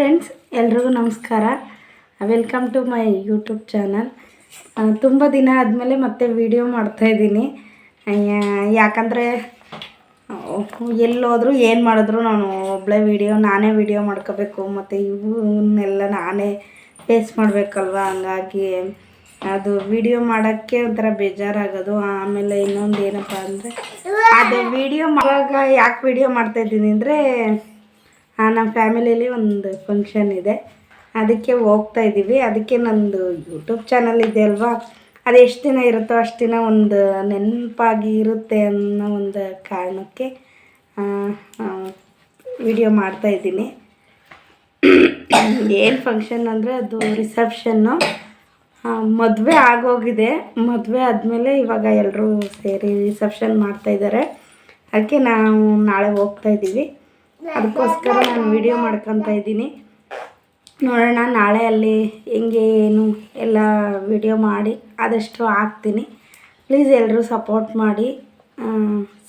Friends, ಎಲ್ರಿಗೂ ನಮಸ್ಕಾರ. Welcome to my YouTube channel. ತುಂಬ ದಿನ ಆದಮೇಲೆ ಮತ್ತೆ ವಿಡಿಯೋ ಮಾಡ್ತಾಯಿದ್ದೀನಿ. ಯಾಕಂದರೆ ಎಲ್ಲೋದ್ರು ಏನು ಮಾಡಿದ್ರು ನಾನು ಒಬ್ಬಳೇ ನಾನೇ ವಿಡಿಯೋ ಮಾಡ್ಕೋಬೇಕು, ಮತ್ತು ಇವನ್ನೆಲ್ಲ ನಾನೇ ಫೇಸ್ ಮಾಡಬೇಕಲ್ವ. ಹಂಗಾಗಿ ಅದು ವಿಡಿಯೋ ಮಾಡೋಕ್ಕೆ ಒಂಥರ ಬೇಜಾರಾಗೋದು. ಆಮೇಲೆ ಇನ್ನೊಂದು ಏನಪ್ಪ ಅಂದರೆ, ಅದು ವಿಡಿಯೋ ಮಾಡುವಾಗ ಯಾಕೆ ವಿಡಿಯೋ ಮಾಡ್ತಾಯಿದ್ದೀನಿ ಅಂದರೆ, ನಮ್ಮ ಫ್ಯಾಮಿಲಿಯಲ್ಲಿ ಒಂದು ಫಂಕ್ಷನ್ ಇದೆ, ಅದಕ್ಕೆ ಹೋಗ್ತಾ ಇದ್ದೀವಿ. ಅದಕ್ಕೆ ನಂದು ಯೂಟ್ಯೂಬ್ ಚಾನಲ್ ಇದೆ ಅಲ್ವಾ, ಅದು ಎಷ್ಟು ದಿನ ಇರುತ್ತೋ ಅಷ್ಟು ದಿನ ಒಂದು ನೆನಪಾಗಿ ಇರುತ್ತೆ ಅನ್ನೋ ಒಂದು ಕಾರಣಕ್ಕೆ ವಿಡಿಯೋ ಮಾಡ್ತಾಯಿದ್ದೀನಿ. ಏನು ಫಂಕ್ಷನ್ ಅಂದರೆ, ಅದು ರಿಸೆಪ್ಷನ್ನು. ಮದುವೆ ಆಗೋಗಿದೆ. ಮದುವೆ ಆದಮೇಲೆ ಇವಾಗ ಎಲ್ಲರೂ ಸೇರಿ ರಿಸೆಪ್ಷನ್ ಮಾಡ್ತಾಯಿದ್ದಾರೆ. ಅದಕ್ಕೆ ನಾವು ನಾಳೆ ಹೋಗ್ತಾಯಿದ್ದೀವಿ. ಅದಕ್ಕೋಸ್ಕರ ನಾನು ವಿಡಿಯೋ ಮಾಡ್ಕೊತಾ ಇದ್ದೀನಿ. ನೋಡೋಣ ನಾಳೆ ಅಲ್ಲಿ ಹೆಂಗೆ ಏನು ಎಲ್ಲ ವಿಡಿಯೋ ಮಾಡಿ ಆದಷ್ಟು ಹಾಕ್ತೀನಿ. ಪ್ಲೀಸ್ ಎಲ್ಲರೂ ಸಪೋರ್ಟ್ ಮಾಡಿ,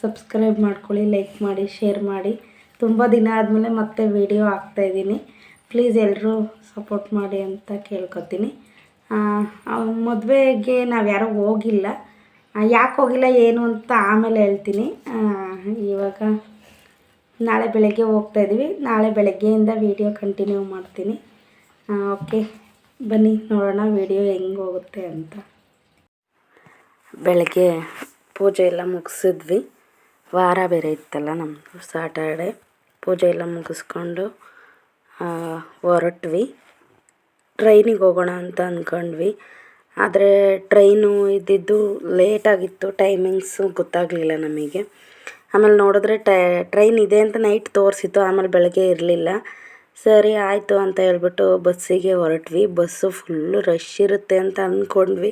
ಸಬ್ಸ್ಕ್ರೈಬ್ ಮಾಡ್ಕೊಳ್ಳಿ, ಲೈಕ್ ಮಾಡಿ, ಶೇರ್ ಮಾಡಿ. ತುಂಬ ದಿನ ಆದಮೇಲೆ ಮತ್ತೆ ವಿಡಿಯೋ ಹಾಕ್ತಾಯಿದ್ದೀನಿ. ಪ್ಲೀಸ್ ಎಲ್ಲರೂ ಸಪೋರ್ಟ್ ಮಾಡಿ ಅಂತ ಕೇಳ್ಕೊತೀನಿ. ಮದುವೆಗೆ ನಾವು ಯಾರೂ ಹೋಗಿಲ್ಲ. ಯಾಕೆ ಹೋಗಿಲ್ಲ ಏನು ಅಂತ ಆಮೇಲೆ ಹೇಳ್ತೀನಿ. ಇವಾಗ ನಾಳೆ ಬೆಳಗ್ಗೆ ಹೋಗ್ತಾಯಿದ್ದೀವಿ. ನಾಳೆ ಬೆಳಗ್ಗೆಯಿಂದ ವಿಡಿಯೋ ಕಂಟಿನ್ಯೂ ಮಾಡ್ತೀನಿ. ಓಕೆ, ಬನ್ನಿ ನೋಡೋಣ ವಿಡಿಯೋ ಹೆಂಗೆ ಹೋಗುತ್ತೆ ಅಂತ. ಬೆಳಗ್ಗೆ ಪೂಜೆ ಎಲ್ಲ ಮುಗಿಸಿದ್ವಿ. ವಾರ ಬೇರೆ ಇತ್ತಲ್ಲ ನಮ್ಮದು, ಸ್ಯಾಟರ್ಡೆ. ಪೂಜೆ ಎಲ್ಲ ಮುಗಿಸ್ಕೊಂಡು ಹೊರಟ್ವಿ. ಟ್ರೈನಿಗೆ ಹೋಗೋಣ ಅಂತ ಅಂದ್ಕೊಂಡ್ವಿ. ಆದರೆ ಟ್ರೈನು ಇದ್ದಿದ್ದು ಲೇಟಾಗಿತ್ತು, ಟೈಮಿಂಗ್ಸು ಗೊತ್ತಾಗಲಿಲ್ಲ ನಮಗೆ. ಆಮೇಲೆ ನೋಡಿದ್ರೆ ಟ್ರೈನ್ ಇದೆ ಅಂತ ನೈಟ್ ತೋರಿಸಿತ್ತು, ಆಮೇಲೆ ಬೆಳಗ್ಗೆ ಇರಲಿಲ್ಲ. ಸರಿ ಆಯಿತು ಅಂತ ಹೇಳ್ಬಿಟ್ಟು ಬಸ್ಸಿಗೆ ಹೊರಟ್ವಿ. ಬಸ್ಸು ಫುಲ್ಲು ರಶ್ ಇರುತ್ತೆ ಅಂತ ಅಂದ್ಕೊಂಡ್ವಿ.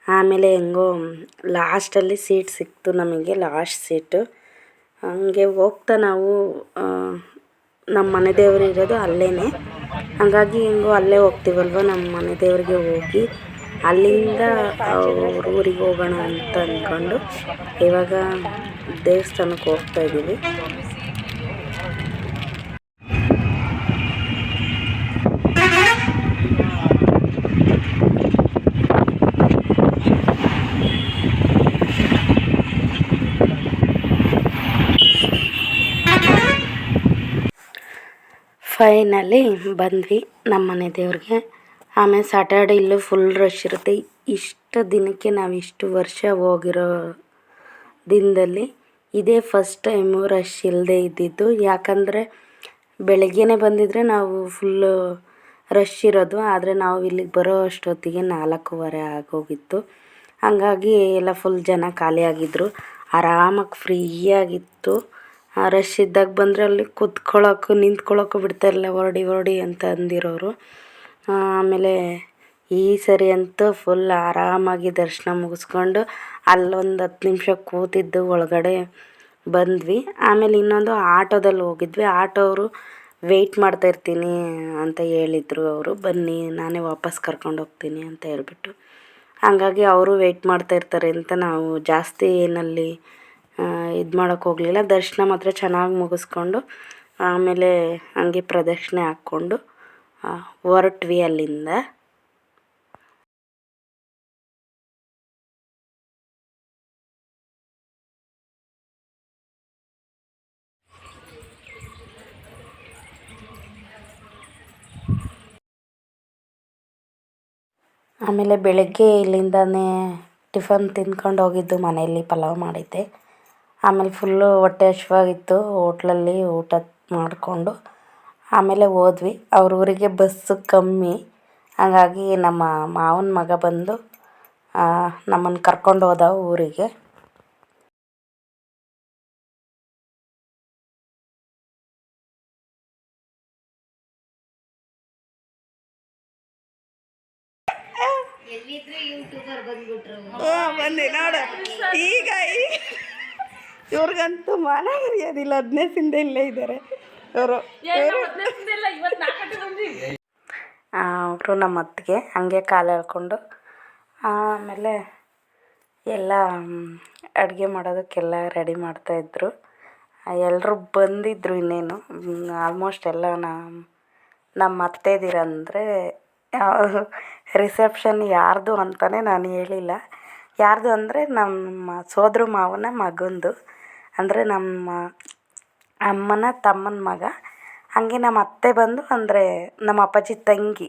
ಆಮೇಲೆ ಹೆಂಗೋ ಲಾಸ್ಟಲ್ಲಿ ಸೀಟ್ ಸಿಕ್ತು ನಮಗೆ, ಲಾಸ್ಟ್ ಸೀಟು. ಹಂಗೆ ಹೋಗ್ತಾ ನಾವು ನಮ್ಮ ಮನೆ ದೇವರು ಇರೋದು ಅಲ್ಲೇ, ಹಾಗಾಗಿ ಹೆಂಗೋ ಅಲ್ಲೇ ಹೋಗ್ತೀವಲ್ವ, ನಮ್ಮ ಮನೆ ದೇವರಿಗೆ ಹೋಗಿ ಅಲ್ಲಿಂದ ಅವ್ರ ಊರಿಗೆ ಹೋಗೋಣ ಅಂತ ಅಂದ್ಕೊಂಡು ಇವಾಗ ದೇವಸ್ಥಾನಕ್ಕೆ ಹೋಗ್ತಾಯಿದ್ದೀವಿ. ಫೈನಲಿ ಬಂದ್ವಿ ನಮ್ಮ ಮನೆ ದೇವ್ರಿಗೆ. ಆಮೇಲೆ ಸ್ಯಾಟರ್ಡೆ ಇಲ್ಲೂ ಫುಲ್ ರಶ್ ಇರುತ್ತೆ. ಇಷ್ಟು ದಿನಕ್ಕೆ ನಾವು ಇಷ್ಟು ವರ್ಷ ಹೋಗಿರೋ ದಿನದಲ್ಲಿ ಇದೇ ಫಸ್ಟ್ ಟೈಮು ರಶ್ ಇಲ್ಲದೆ ಇದ್ದಿದ್ದು. ಯಾಕಂದರೆ ಬೆಳಗ್ಗೆನೇ ಬಂದಿದ್ದರೆ ನಾವು ಫುಲ್ಲು ರಶ್ ಇರೋದು. ಆದರೆ ನಾವು ಇಲ್ಲಿಗೆ ಬರೋ ಅಷ್ಟೊತ್ತಿಗೆ 4:15 ಆಗೋಗಿತ್ತು. ಹಂಗಾಗಿ ಎಲ್ಲ ಫುಲ್ ಜನ ಖಾಲಿಯಾಗಿದ್ದರು. ಆರಾಮಾಗಿ ಫ್ರೀಯಾಗಿತ್ತು. ರಶ್ ಇದ್ದಾಗ ಬಂದರೆ ಅಲ್ಲಿ ಕೂತ್ಕೊಳ್ಳೋಕ್ಕೂ ನಿಂತ್ಕೊಳ್ಳೋಕ್ಕೂ ಬಿಡ್ತಾಯಿರಲಿಲ್ಲ, ಹೊರಡಿ ಅಂತ ಅಂದಿರೋರು. ಆಮೇಲೆ ಈ ಸರಿ ಅಂತೂ ಫುಲ್ ಆರಾಮಾಗಿ ದರ್ಶನ ಮುಗಿಸ್ಕೊಂಡು ಅಲ್ಲೊಂದು 10 ನಿಮಿಷ ಕೂತಿದ್ದು ಒಳಗಡೆ ಬಂದ್ವಿ. ಆಮೇಲೆ ಇನ್ನೊಂದು ಆಟೋದಲ್ಲಿ ಹೋಗಿದ್ವಿ. ಆಟೋವರು ವೆಯ್ಟ್ ಮಾಡ್ತಾಯಿರ್ತೀನಿ ಅಂತ ಹೇಳಿದರು. ಅವರು ಬನ್ನಿ ನಾನೇ ವಾಪಸ್ ಕರ್ಕೊಂಡು ಹೋಗ್ತೀನಿ ಅಂತ ಹೇಳ್ಬಿಟ್ಟು. ಹಾಗಾಗಿ ಅವರು ವೆಯ್ಟ್ ಮಾಡ್ತಾಯಿರ್ತಾರೆ ಅಂತ ನಾವು ಜಾಸ್ತಿ ಏನಲ್ಲಿ ಇದು ಮಾಡೋಕ್ಕೆ ಹೋಗಲಿಲ್ಲ. ದರ್ಶನ ಮಾತ್ರ ಚೆನ್ನಾಗಿ ಮುಗಿಸ್ಕೊಂಡು ಆಮೇಲೆ ಹಂಗೆ ಪ್ರದಕ್ಷಿಣೆ ಹಾಕ್ಕೊಂಡು ಹೊರಟ್ವಿ ಅಲ್ಲಿಂದ. ಆಮೇಲೆ ಬೆಳಗ್ಗೆ ಇಲ್ಲಿಂದನೇ ಟಿಫನ್ ತಿಂದ್ಕೊಂಡು ಹೋಗಿದ್ದು. ಮನೆಯಲ್ಲಿ ಪಲಾವ್ ಮಾಡಿದ್ದೆ. ಆಮೇಲೆ ಫುಲ್ಲು ಹೊಟ್ಟೆ ಹಶ್ವಾಗಿತ್ತು. ಹೋಟ್ಲಲ್ಲಿ ಊಟ ಮಾಡಿಕೊಂಡು ಆಮೇಲೆ ಹೋದ್ವಿ. ಅವ್ರ ಊರಿಗೆ ಬಸ್ಸು ಕಮ್ಮಿ, ಹಾಗಾಗಿ ನಮ್ಮ ಮಾವನ ಮಗ ಬಂದು ನಮ್ಮನ್ನು ಕರ್ಕೊಂಡು ಹೋದ ಊರಿಗೆ. ಬಂದು ನೋಡು, ಈಗ ಇವ್ರಿಗಂತೂ ಮಾನ ಮರ್ಯಾದಿಲ್ಲ. 15 ದಿನದಿಂದ ಇಲ್ಲೇ ಇದ್ದಾರೆ ಅವರು. ಅವರು ನಮ್ಮ ಅತ್ತಿಗೆ ಹಂಗೆ ಕಾಲು ಎಳ್ಕೊಂಡು ಆಮೇಲೆ ಎಲ್ಲ ಅಡುಗೆ ಮಾಡೋದಕ್ಕೆಲ್ಲ ರೆಡಿ ಮಾಡ್ತಾಯಿದ್ರು. ಎಲ್ಲರೂ ಬಂದಿದ್ದರು. ಇನ್ನೇನು ಆಲ್ಮೋಸ್ಟ್ ಎಲ್ಲ ನಮ್ಮ ಅತ್ತೆದಿರಂದರೆ ರಿಸೆಪ್ಷನ್ ಯಾರ್ದು ಅಂತಲೇ ನಾನು ಹೇಳಿಲ್ಲ. ಯಾರ್ದು ಅಂದರೆ ನಮ್ಮ ಸೋದ್ರ ಮಾವನ ಮಗಂದು, ಅಂದರೆ ನಮ್ಮ ಅಮ್ಮನ ತಮ್ಮನ ಮಗ. ಹಾಗೆ ನಮ್ಮ ಅತ್ತೆ ಬಂದು ಅಂದರೆ ನಮ್ಮ ಅಪ್ಪಾಜಿ ತಂಗಿ,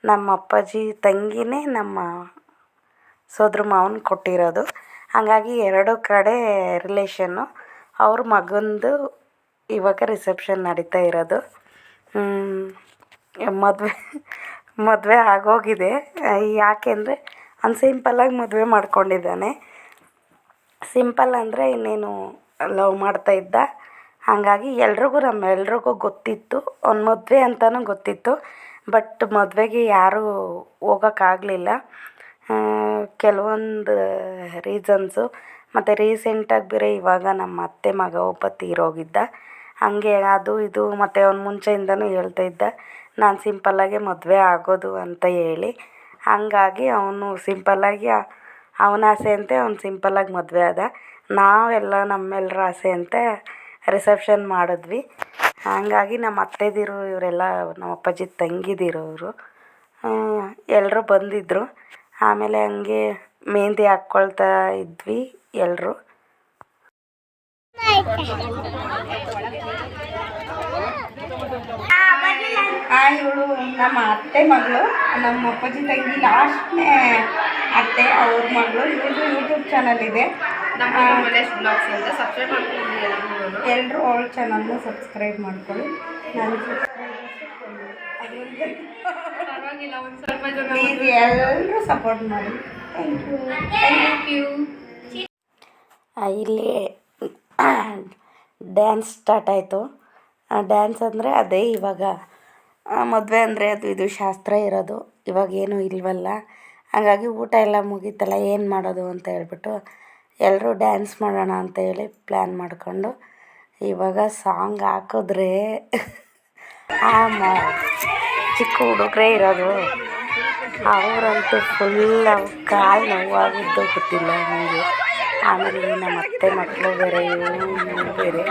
ನಮ್ಮ ಅಪ್ಪಾಜಿ ತಂಗಿನೇ ನಮ್ಮ ಸೋದ್ರ ಮಾವನ ಕೊಟ್ಟಿರೋದು. ಹಾಗಾಗಿ ಎರಡು ಕಡೆ ರಿಲೇಷನ್ನು. ಅವ್ರ ಮಗಂದು ಇವಾಗ ರಿಸೆಪ್ಷನ್ ನಡೀತಾ ಇರೋದು. ಮದುವೆ ಆಗೋಗಿದೆ. ಯಾಕೆಂದರೆ ಅವ್ನು ಸಿಂಪಲ್ಲಾಗಿ ಮದುವೆ ಮಾಡ್ಕೊಂಡಿದ್ದಾನೆ. ಸಿಂಪಲ್ ಅಂದರೆ ಇನ್ನೇನು ಲವ್ ಮಾಡ್ತಾಯಿದ್ದ. ಹಾಗಾಗಿ ನಮ್ಮೆಲ್ರಿಗೂ ಗೊತ್ತಿತ್ತು, ಅವ್ನ ಮದುವೆ ಅಂತಲೂ ಗೊತ್ತಿತ್ತು. ಬಟ್ ಮದುವೆಗೆ ಯಾರೂ ಹೋಗೋಕ್ಕಾಗಲಿಲ್ಲ, ಕೆಲವೊಂದು ರೀಸನ್ಸು. ಮತ್ತು ರೀಸೆಂಟಾಗಿ ಬೇರೆ ಇವಾಗ ನಮ್ಮ ಅತ್ತೆ ಮಗ ಒಬ್ಬ ತೀರೋಗಿದ್ದ. ಹಾಗೆ ಅದು ಇದು ಮತ್ತು ಅವ್ನು ಮುಂಚೆಯಿಂದನೂ ಹೇಳ್ತಾ ಇದ್ದ ನಾನು ಸಿಂಪಲ್ಲಾಗೆ ಮದುವೆ ಆಗೋದು ಅಂತ ಹೇಳಿ. ಹಾಗಾಗಿ ಅವನು ಸಿಂಪಲ್ಲಾಗಿ ಅವನ ಆಸೆಯಂತೆ ಅವ್ನು ಸಿಂಪಲ್ಲಾಗಿ ಮದುವೆ ಆದ. ನಾವೆಲ್ಲ ನಮ್ಮೆಲ್ಲರ ಆಸೆಯಂತೆ ರಿಸೆಪ್ಷನ್ ಮಾಡಿದ್ವಿ. ಹಾಗಾಗಿ ನಮ್ಮ ಅತ್ತೆದಿರು ಇವರೆಲ್ಲ ನಮ್ಮ ಅಪ್ಪಾಜಿ ತಂಗಿದಿರು ಅವರು ಎಲ್ಲರೂ ಬಂದಿದ್ದರು. ಆಮೇಲೆ ಹಂಗೆ ಮೆಹಂದಿ ಹಾಕ್ಕೊಳ್ತಾ ಇದ್ವಿ ಎಲ್ಲರೂ. ಇವಳು ನಮ್ಮ ಅತ್ತೆ ಮಗಳು, ನಮ್ಮ ಅಪ್ಪಾಜಿ ತಂಗಿ ಲಾಸ್ಟ್ನೇ ಅತ್ತೆ ಅವ್ರ ಮಗಳು. ಇವ್ರದ್ದು ಯೂಟ್ಯೂಬ್ ಚಾನಲ್ ಇದೆ, ಎಲ್ಲರೂ ಅವಳ ಚಾನಲ್ನ ಸಬ್ಸ್ಕ್ರೈಬ್ ಮಾಡ್ಕೊಳ್ಳಿ. ಪ್ಲೀಸ್ ಎಲ್ಲರೂ ಸಪೋರ್ಟ್ ಮಾಡಿ. Thank you. ಇಲ್ಲಿ ಡ್ಯಾನ್ಸ್ ಸ್ಟಾರ್ಟ್ ಆಯಿತು. ಡ್ಯಾನ್ಸ್ ಅಂದರೆ ಅದೇ ಇವಾಗ ಮದುವೆ ಅಂದರೆ ಅದು ಇದು ಶಾಸ್ತ್ರ ಇರೋದು, ಇವಾಗೇನೂ ಇಲ್ವಲ್ಲ. ಹಾಗಾಗಿ ಊಟ ಎಲ್ಲ ಮುಗೀತಲ್ಲ, ಏನು ಮಾಡೋದು ಅಂತ ಹೇಳ್ಬಿಟ್ಟು ಎಲ್ಲರೂ ಡ್ಯಾನ್ಸ್ ಮಾಡೋಣ ಅಂತ ಹೇಳಿ ಪ್ಲ್ಯಾನ್ ಮಾಡಿಕೊಂಡು ಇವಾಗ ಸಾಂಗ್ ಹಾಕಿದ್ರೆ ಚಿಕ್ಕ ಹುಡುಗರೇ ಇರೋದು, ಅವರಂತೂ ಫುಲ್ ಕಾಲು ನೋವಾಗಿದ್ದು ಗೊತ್ತಿಲ್ಲ ನನಗೆ. ಆಮೇಲೆ ನಮ್ಮ ಅತ್ತೆ ಮಕ್ಕಳು ಬೇರೆ, ಇವರು ಬೇರೆ.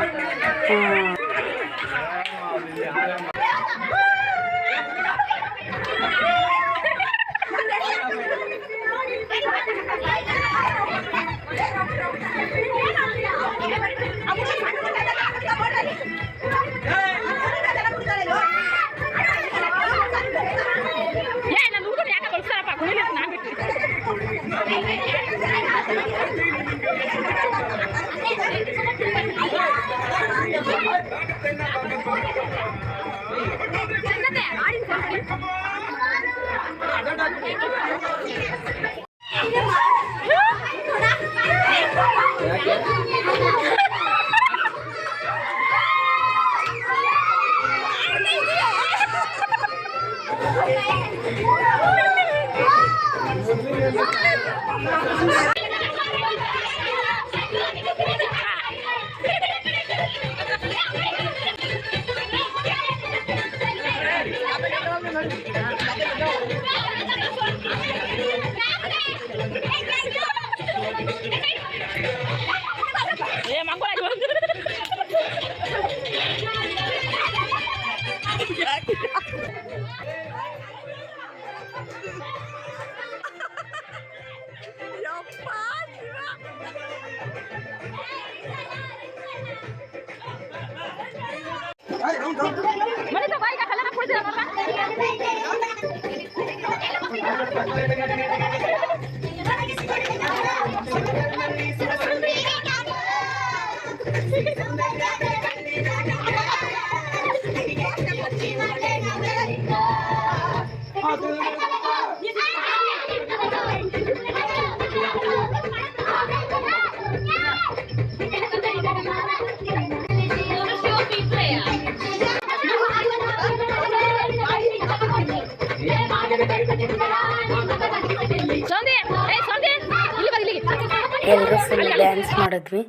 ಎಲ್ಲರೂ ಫುಲ್ ಡ್ಯಾನ್ಸ್ ಮಾಡಿದ್ವಿ.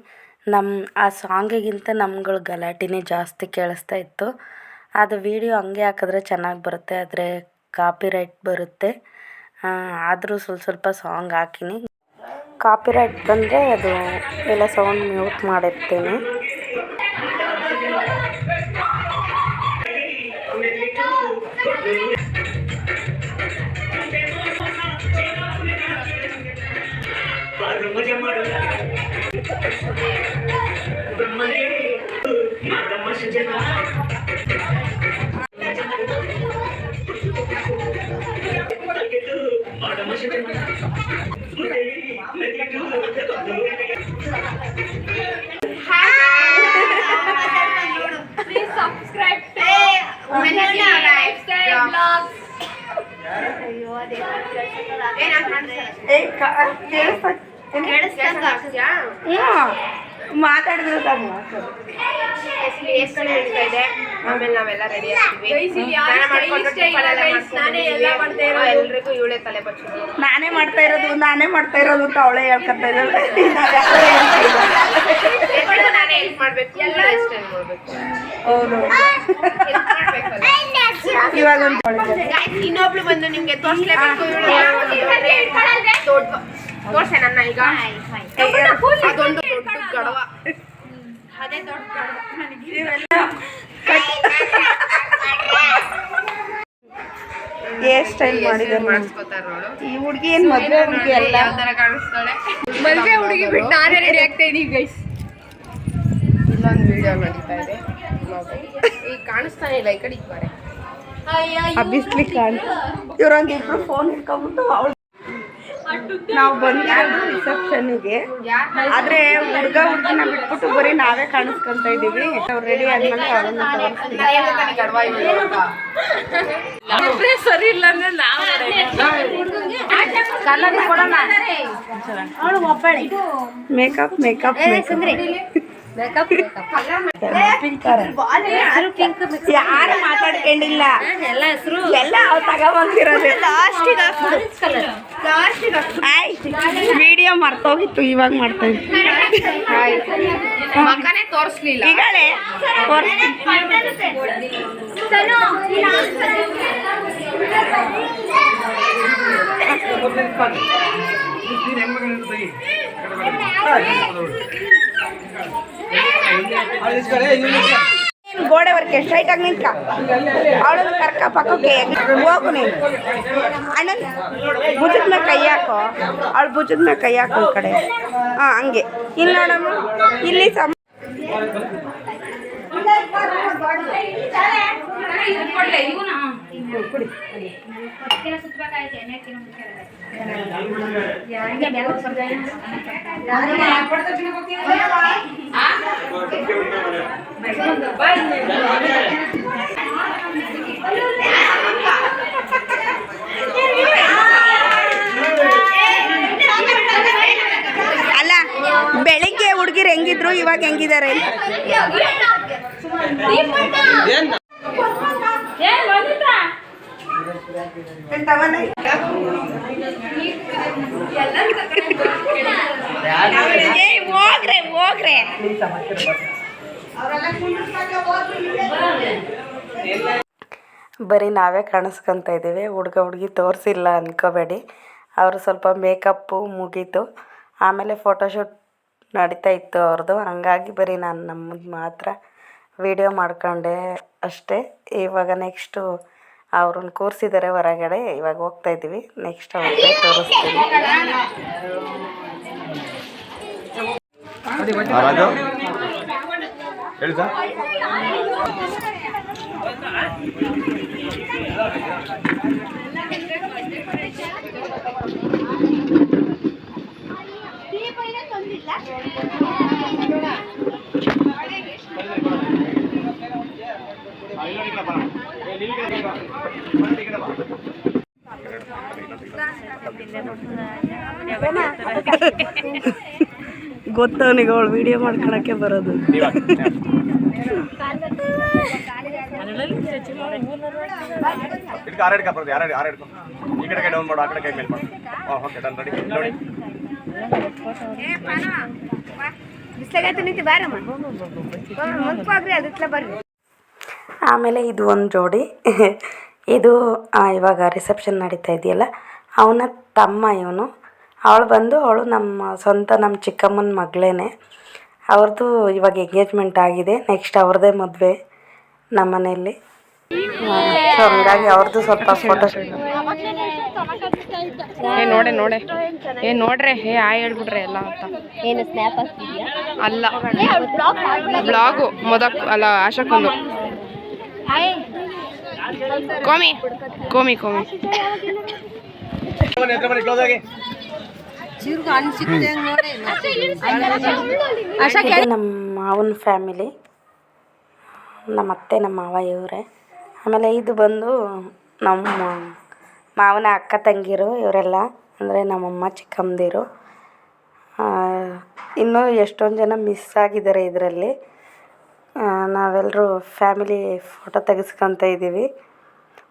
ಆ ಸಾಂಗಿಗಿಂತ ನಮ್ಗಳ ಗಲಾಟೆನೇ ಜಾಸ್ತಿ ಕೇಳಿಸ್ತಾ ಇತ್ತು. ಅದು ವೀಡಿಯೋ ಹಂಗೆ ಹಾಕಿದ್ರೆ ಚೆನ್ನಾಗಿ ಬರುತ್ತೆ, ಆದರೆ ಕಾಪಿರೈಟ್ ಬರುತ್ತೆ. ಆದರೂ ಸ್ವಲ್ಪ ಸಾಂಗ್ ಹಾಕಿನಿ. ಕಾಪಿರೈಟ್ ಬಂದರೆ ಅದು ಎಲ್ಲ ಸೌಂಡ್ ಮ್ಯೂಟ್ ಮಾಡಿರ್ತೀನಿ. Please subscribe to Lifestyle Vlogs. ಮಾತಾಡಿದ್ರೆ ಆಮೇಲೆ ನಾವೆಲ್ಲ ರೆಡಿ ಆಗ್ತೀವಿ. ಎಲ್ರಿಗೂ ಇವಳೆ ತಲೆ ಬಚ್ಚೋದು. ನಾನೇ ಮಾಡ್ತಾ ಇರೋದು ಅಂತ ಅವಳೇ ಹೇಳ್ಕೊತಾ ಇದ್ದಾಳೆ. ನಾನೇ ಹೆಲ್ಪ್ ಮಾಡ್ಬೇಕು, ಎಲ್ಲ ಹೌದು. ಇವಾಗ ಇನ್ನೊಬ್ಳು ಬಂದು ನಿಮ್ಗೆ ತೋರಿಸ್ಲೇಬೇಕು. ತೋರ್ಸೆ ನನ್ನ ಈಗ ಅದೊಂದು ದೊಡ್ಡ ಗಡವ. ಅದೇ ದೊಡ್ಡ ಹೇರ್ ಸ್ಟೈಲ್ ಮಾಡಿದ್ರು ಈ ಹುಡುಗಿ ಏನ್ ಮದುವೆ ಹುಡುಗಿ ಎಲ್ಲ ಯಾವ ತರ ಕಾಣಿಸ್ತಾಳೆ. ಮದುವೆ ಹುಡುಗಿ ಬಿಟ್ಟು ನಾನೇ ರೆಡಿ ಆಗ್ತಾ ಇದೀವಿ ಗೈಸ್. ಇಲ್ಲೊಂದು ವಿಡಿಯೋ ನಡೀತಾ ಇದೆ. ಈಗ ಕಾಣಿಸ್ತಾನೆ ಇಲ್ಲ, ಈ ಕಡೆಗೆ ಬಾರೆ. ಬಿಸ್ಲಿ ಕಾಣ್ ಇವ್ರಂಗೆ ಇಬ್ರು ಫೋನ್ ಇಟ್ಕೊಂಡ್ಬಿಟ್ಟು ಅವಳು ನಾವು ಬಂದಿರೋದು ರಿಸೆಪ್ಷನ್ಗೆ. ಆದ್ರೆ ಹುಡುಗಿನ ಬಿಟ್ಬಿಟ್ಟು ಬರೀ ನಾವೇ ಕಾಣಿಸ್ಕೊಂತ ಇದೀವಿ. ಅವ್ರು ರೆಡಿ ಆದ್ಮೇಲೆ ಅವಳನ್ನ ಸರಿ ಇಲ್ಲ ಅಂದ್ರೆ ಮೇಕಪ್ ಯಾರು ಮಾತಾಡ್ಕೊಂಡಿಲ್ಲ, ಎಲ್ಲ ತಗೊಂಬಂದಿರೋದು. ವಿಡಿಯೋ ಮರ್ತೋಗಿತ್ತು, ಇವಾಗ ಮಾಡ್ತಾ ಇದ್ವಿ. ಮಕ್ಕನೇ ತೋರಿಸ್ಲಿಲ್ಲ ಈಗಲೇ ಗೋಡೆ ವರ್ಕೆ ಸ್ಟ್ರೈಟ್ ಆಗಿ ನಿಂತ್ಕ. ಅವಳನ್ನು ಕರ್ಕ ಪಕ್ಕಕ್ಕೆ ಹೋಗು ನೀನು. ಅಣ್ಣನ್ ಭುಜದ ಮೇಲೆ ಕೈ ಹಾಕೋ, ಅವಳು ಭುಜದ ಮೇಲೆ ಕೈ ಹಾಕೋ ಈ ಕಡೆ. ಹಾಂ ಹಂಗೆ. ಇಲ್ಲಿ ನೋಡಮ್ಮ, ಇಲ್ಲಿ ಅಲ್ಲ, ಬೆಳಿಗ್ಗೆ ಹುಡುಗಿರು ಹೆಂಗಿದ್ರು ಇವಾಗ ಹೆಂಗಿದ್ದಾರೆ ಹೋಗ್ರೆ ಬರೀ ನಾವೇ ಕಾಣಿಸ್ಕೊತ ಇದ್ದೀವಿ. ಹುಡುಗಿ ತೋರಿಸಿಲ್ಲ ಅಂದ್ಕೋಬೇಡಿ. ಅವರು ಸ್ವಲ್ಪ ಮೇಕಪ್ಪು ಮುಗೀತು, ಆಮೇಲೆ ಫೋಟೋಶೂಟ್ ನಡೀತಾ ಇತ್ತು ಅವ್ರದ್ದು. ಹಂಗಾಗಿ ಬರೀ ನಾನು ನಮ್ಮದು ಮಾತ್ರ ವಿಡಿಯೋ ಮಾಡ್ಕೊಂಡೆ ಅಷ್ಟೇ. ಇವಾಗ ನೆಕ್ಸ್ಟು ಅವ್ರನ್ನ ಕೂರಿಸಿದ್ದಾರೆ ಹೊರಗಡೆ, ಇವಾಗ ಹೋಗ್ತಾ ಇದ್ದೀವಿ. ನೆಕ್ಸ್ಟ್ ಅವ್ರಿಗೆ ತೋರಿಸ್ತೀವಿ. ಗೊತ್ತವನಿಗೆ ಅವಳು ವಿಡಿಯೋ ಮಾಡ್ಕೊಳಕ್ಕೆ ಬರೋದು. ಆಮೇಲೆ ಇದು ಒಂದು ಜೋಡಿ, ಇದು ಇವಾಗ ರಿಸೆಪ್ಷನ್ ನಡೀತಾ ಇದೆಯಲ್ಲ, ಅವನ ತಮ್ಮ ಇವನು. ಅವಳು ನಮ್ಮ ಚಿಕ್ಕಮ್ಮನ ಮಗಳೇನೆ. ಅವ್ರದ್ದು ಇವಾಗ ಎಂಗೇಜ್ಮೆಂಟ್ ಆಗಿದೆ. ನೆಕ್ಸ್ಟ್ ಅವ್ರದ್ದೇ ಮದುವೆ ನಮ್ಮ ಮನೆಯಲ್ಲಿ. ಸೊ ಹಂಗಾಗಿ ಅವ್ರದ್ದು ಸ್ವಲ್ಪ ಫೋಟೋ ನೋಡೆ ನೋಡ್ರೆ ಆಯ್ ಹೇಳ್ಬಿಟ್ರೆ ಎಲ್ಲ ಅಂತ ಏನು ಸ್ನ್ಯಾಪ್ ಹಾಕ್ತಿದ್ಯಾ? ಅಲ್ಲ ಬ್ಲಾಗು ಮೊದಕ್ ಅಲ್ಲ ಆಶಕ್ಕೊಂದು ಕೋಮಿ ಕೋಮಿ ಕೋಮಿ ಇದು ನಮ್ಮ ಮಾವನ ಫ್ಯಾಮಿಲಿ, ನಮ್ಮ ಅತ್ತೆ ನಮ್ಮ ಮಾವ ಇವರೇ. ಆಮೇಲೆ ಇದು ಬಂದು ನಮ್ಮ ಮಾವನ ಅಕ್ಕ ತಂಗಿರು ಇವರೆಲ್ಲ, ಅಂದರೆ ನಮ್ಮಮ್ಮ ಚಿಕ್ಕಮ್ಮದಿರು. ಇನ್ನೂ ಎಷ್ಟೊಂದು ಜನ ಮಿಸ್ ಆಗಿದ್ದಾರೆ ಇದರಲ್ಲಿ. ನಾವೆಲ್ಲರೂ ಫ್ಯಾಮಿಲಿ ಫೋಟೋ ತೆಗೆಸ್ಕೊತ ಇದ್ದೀವಿ.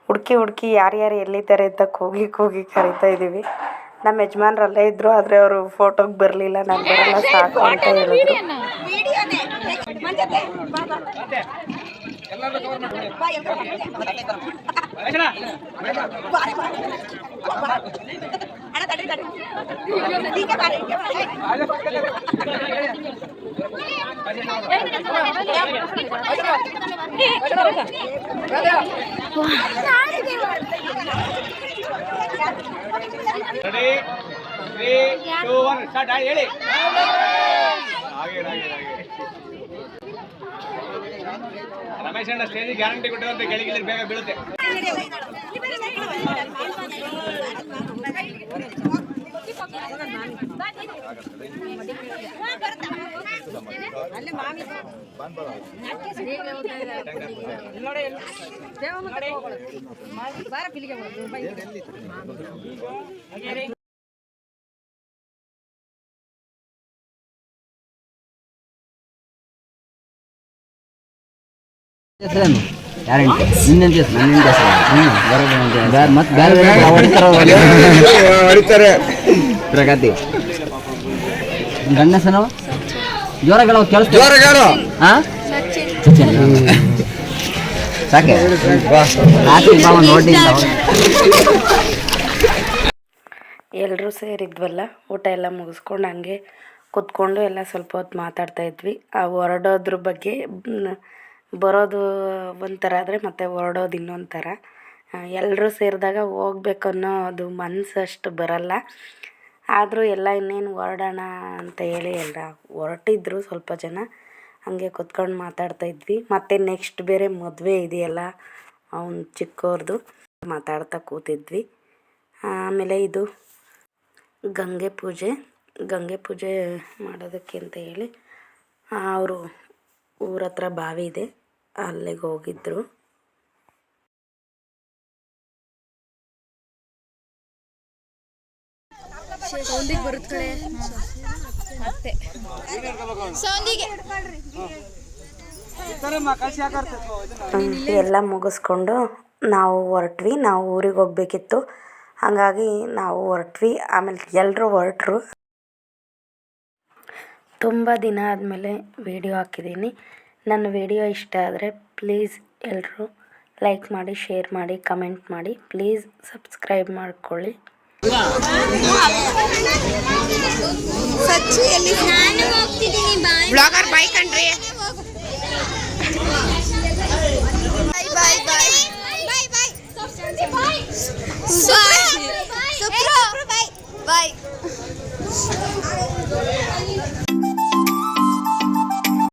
ಹುಡುಕಿ ಯಾರ್ಯಾರು ಎಲ್ಲಿದ್ದಾರೆ ಅಂತ ಕೂಗಿ ಕರಿತಾ ಇದ್ದೀವಿ. ನಮ್ಮ ಯಜಮಾನ್ರಲ್ಲೇ ಇದ್ದರು, ಆದರೆ ಅವರು ಫೋಟೋಗೆ ಬರಲಿಲ್ಲ. ನಾನು ಬರಲ್ಲ ಸಾಕು ಅಂತ ಹೇಳಿದ್ರು. ರಮೇಶ್ ಅಣ್ಣ ಸ್ಟೇಜ್ ಗ್ಯಾರಂಟಿ ಕೊಟ್ಟಿರುವಂತೆ ಗೆಳಿಗಿಲಿ ಬೇಗ ಬೀಳುತ್ತೆ. ಪ್ರಗತಿ ಗಂಡಸನವ ಜೋರಾಗ ಕೇಳಿಸ್ತೀವಿ. ಸಾಕೆ ನೋಡಿ ಎಲ್ಲರೂ ಸೇರಿದ್ವಲ್ಲ, ಊಟ ಎಲ್ಲ ಮುಗಿಸ್ಕೊಂಡು ಹಂಗೆ ಕೂತ್ಕೊಂಡು ಎಲ್ಲ ಸ್ವಲ್ಪ ಹೊತ್ತು ಮಾತಾಡ್ತಾಯಿದ್ವಿ. ಆ ಹೊರಡೋದ್ರ ಬಗ್ಗೆ, ಬರೋದು ಒಂಥರ ಆದರೆ ಮತ್ತೆ ಹೊರಡೋದು ಇನ್ನೊಂದು ಥರ. ಎಲ್ಲರೂ ಸೇರಿದಾಗ ಹೋಗ್ಬೇಕು ಅನ್ನೋದು ಮನಸ್ಸು ಅಷ್ಟು ಬರಲ್ಲ. ಆದರೂ ಎಲ್ಲ ಇನ್ನೇನು ಹೊರಡೋಣ ಅಂತ ಹೇಳಿ ಎಲ್ಲ ಹೊರಟಿದ್ರು ಸ್ವಲ್ಪ ಜನ. ಹಾಗೆ ಕೂತ್ಕೊಂಡು ಮಾತಾಡ್ತಾಯಿದ್ವಿ. ಮತ್ತು ನೆಕ್ಸ್ಟ್ ಬೇರೆ ಮದುವೆ ಇದೆಯಲ್ಲ ಅವ್ನು ಚಿಕ್ಕವ್ರದ್ದು, ಮಾತಾಡ್ತಾ ಕೂತಿದ್ವಿ. ಆಮೇಲೆ ಇದು ಗಂಗೆ ಪೂಜೆ ಮಾಡೋದಕ್ಕೆ ಅಂತ ಹೇಳಿ ಅವರು ಊರ ಹತ್ರ ಬಾವಿ ಇದೆ, ಅಲ್ಲಿಗೆ ಹೋಗಿದ್ರು. ಎಲ್ಲ ಮುಗಿಸ್ಕೊಂಡು ನಾವು ಹೊರಟ್ವಿ. ನಾವು ಊರಿಗೆ ಹೋಗ್ಬೇಕಿತ್ತು, ಹಾಗಾಗಿ ನಾವು ಹೊರಟ್ವಿ. ಆಮೇಲೆ ಎಲ್ಲರೂ ಹೊರಟ್ರು. ತುಂಬ ದಿನ ಆದಮೇಲೆ ವಿಡಿಯೋ ಹಾಕಿದ್ದೀನಿ. ನನ್ನ ವಿಡಿಯೋ ಇಷ್ಟ ಆದರೆ ಪ್ಲೀಸ್ ಎಲ್ಲರೂ ಲೈಕ್ ಮಾಡಿ, ಶೇರ್ ಮಾಡಿ, ಕಮೆಂಟ್ ಮಾಡಿ. ಪ್ಲೀಸ್ ಸಬ್ಸ್ಕ್ರೈಬ್ ಮಾಡ್ಕೊಳ್ಳಿ. ಬ್ಲಾಗರ್ ಬಾಯ್ ಕಣ್ರಿ. ಬಾಯ್